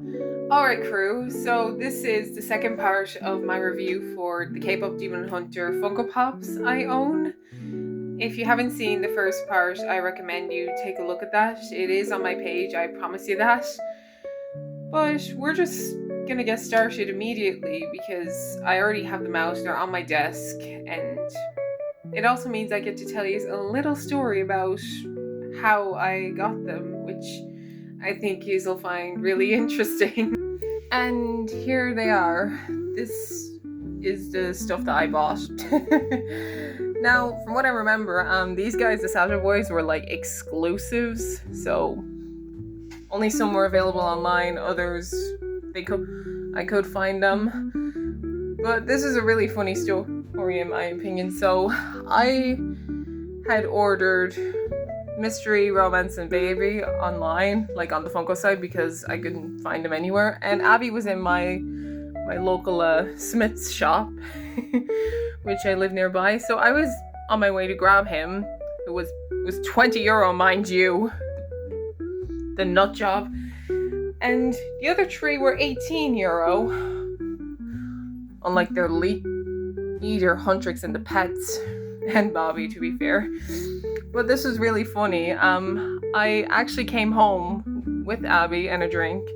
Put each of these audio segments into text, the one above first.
Alright crew, so this is the second part of my review for the K-pop Demon Hunter Funko Pops I own. If you haven't seen the first part, I recommend you take a look at that. It is on my page, I promise you that. But we're just gonna get started immediately because I already have them out, they're on my desk, and it also means I get to tell you a little story about how I got them, which I think you'll find really interesting. And here they are. This is the stuff that I bought. Now, from what I remember, these guys, the Saja Boys, were like exclusives, so only some were available online, others I could find them. But this is a really funny story in my opinion. So I had ordered Mystery, Romance, and Baby online, like on the Funko site, because I couldn't find them anywhere. And Abby was in my local Smith's shop, which I live nearby. So I was on my way to grab him. It was €20, mind you. The nut job. And the other three were €18. Unlike their leader, Huntrix and the Pets, and Bobby, to be fair. But this was really funny. I actually came home with Abby and a drink,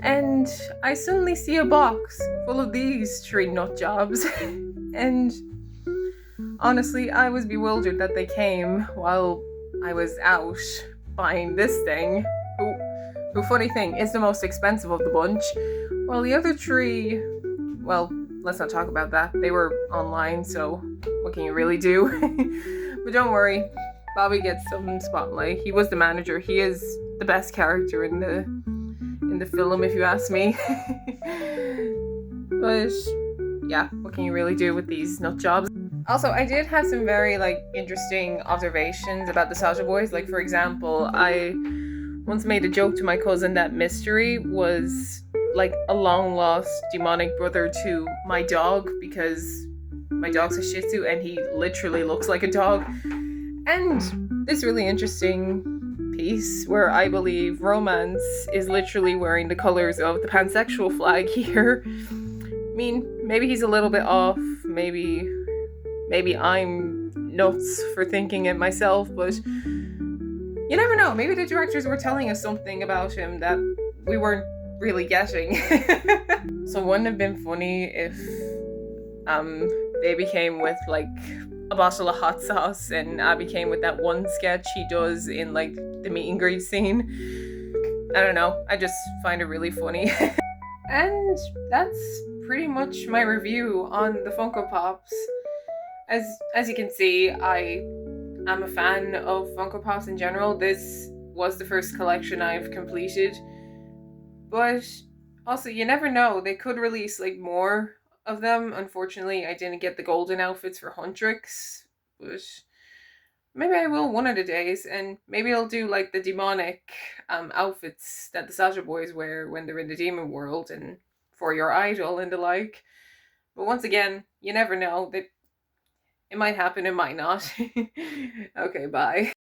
and I suddenly see a box full of these three nut jobs. And honestly, I was bewildered that they came while I was out buying this thing. Who, funny thing, is the most expensive of the bunch. While the other three, well, let's not talk about that. They were online, so what can you really do? But don't worry, Bobby gets some spotlight. He was the manager. He is the best character in the film, if you ask me. But yeah, what can you really do with these nut jobs? Also, I did have some very interesting observations about the Saja Boys. Like, for example, I once made a joke to my cousin that Mystery was like a long lost demonic brother to my dog, because my dog's a Shih Tzu and he literally looks like a dog. And this really interesting piece where I believe Romance is literally wearing the colors of the pansexual flag here. I mean, maybe he's a little bit off, maybe I'm nuts for thinking it myself, but you never know. Maybe the directors were telling us something about him that we weren't really getting. So wouldn't it have been funny if Baby came with a bottle of hot sauce and Abby came with that one sketch he does in the meet and greet scene? I don't know, I just find it really funny. And that's pretty much my review on the Funko Pops. As you can see, I'm a fan of Funko Pops in general. This was the first collection I've completed. But also, you never know, they could release more of them. Unfortunately, I didn't get the golden outfits for Huntrix, but maybe I will one of the days, and maybe I'll do the demonic outfits that the Saja Boys wear when they're in the demon world and for your idol and the like. But once again, you never know. It might happen, it might not. Okay, bye.